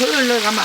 그걸로 가면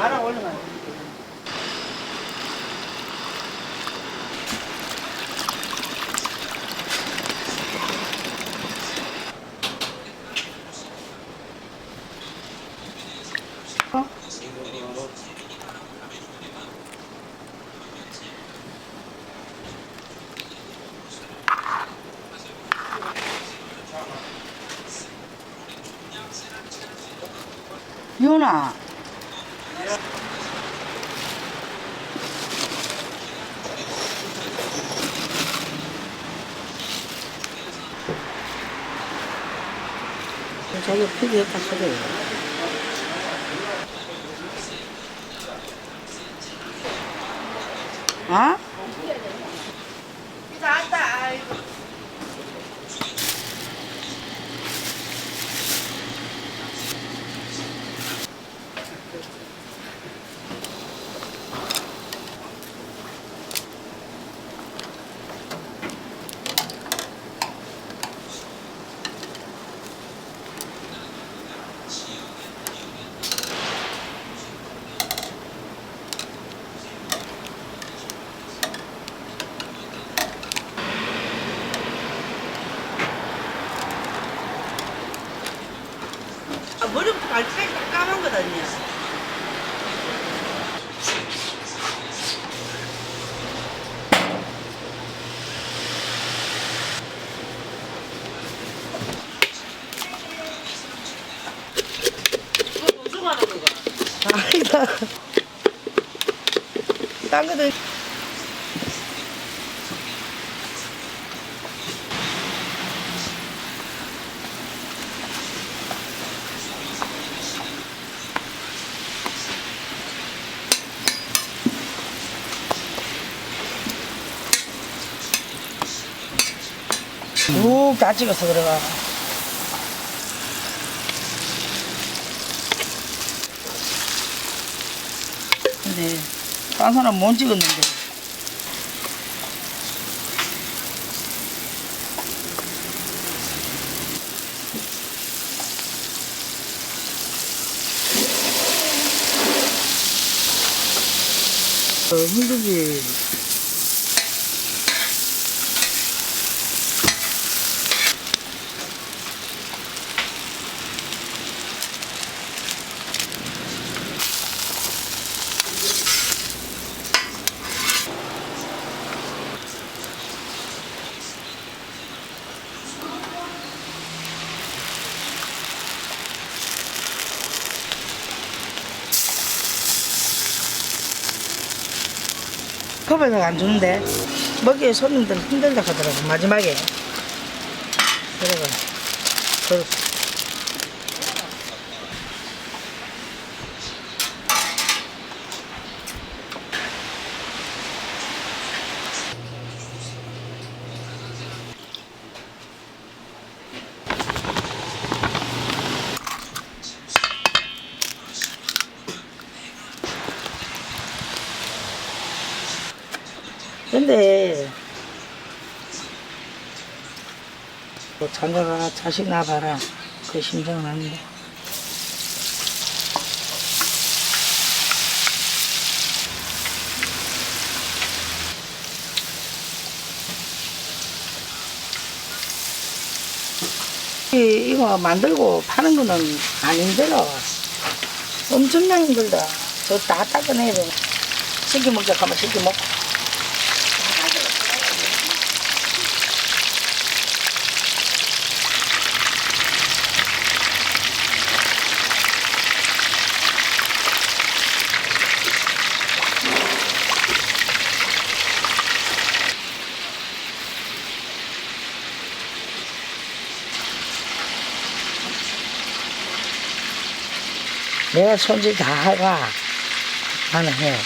가라 올라가. 유나. 자기 피디였다 그래. 어? 피자 왔다. 아이고. 머리부터 발차기 다 까만 거거든요. 이거 무슨 하는 거가? 아니다. 딴 거도. 쭉 다 찍어서 들어가. 근데 딴 사람 못 찍었는데. 힘들지. 컵에서 안 주는데 먹기에 손님들 힘들다 하더라고. 마지막에 그러고 근데 장가가 자식 낳아봐라. 그 심정은 아닌데. 이거 만들고 파는 거는 안 힘들어. 엄청나게 힘들다. 저 다 닦아내야 돼. 시키 먹자 하면 시키 먹고. 내가 손질 다 해가 나는 해.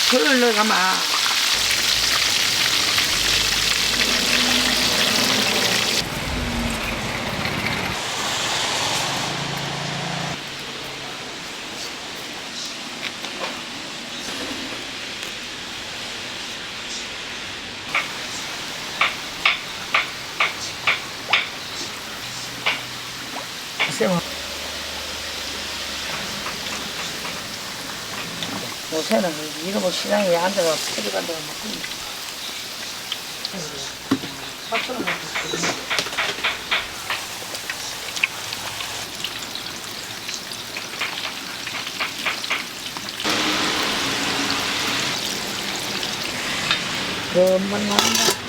그걸 넣어가마. 세워. 요새는 이러고 시장에 앉아가 소리 간다고 먹고 있네. 사촌은 그만 나온다.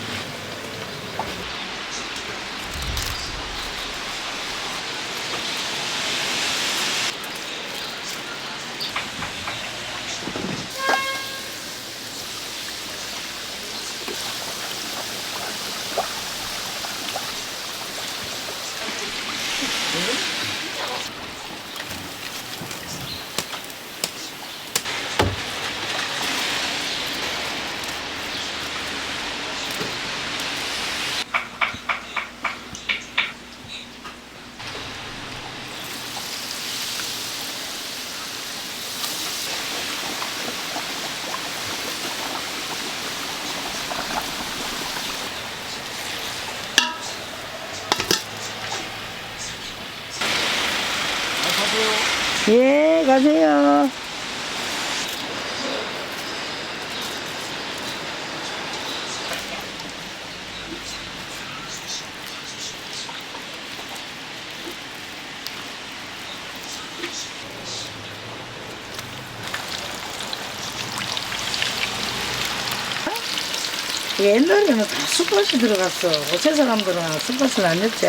예, 가세요. 옛날에는 다 숯밭이 들어갔어. 어째 사람들은 숯밭을 안 넣지?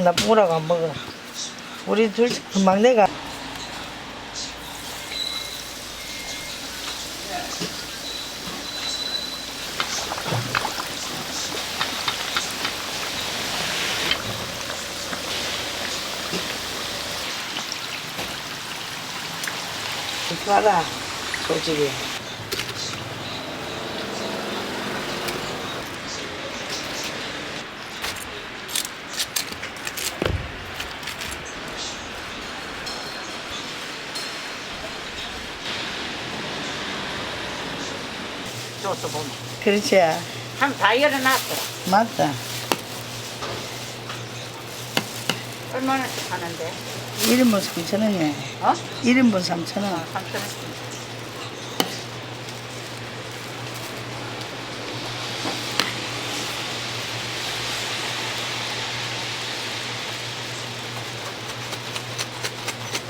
나쁜 거라고 안 먹어. 우리 둘, 막내가. 봐라, 솔직히. 줬어 보면. 그렇지. 한 다 열어놨어. 맞다. 얼마나씩 하는데? 1인분 3,000원이야. 어? 1인분 3,000원. 3,000원씩.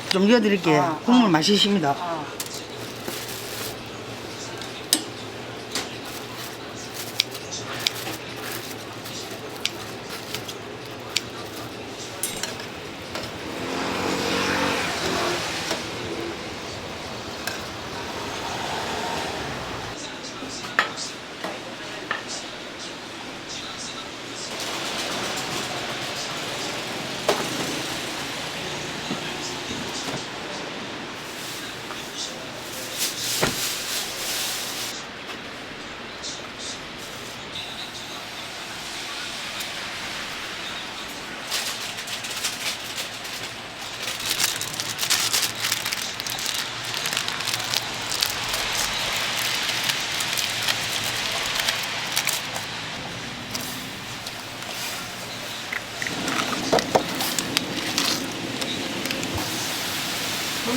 좀 이어드릴게요. 국물 맛있습니다.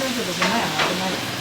하면서도 그만야, 그만.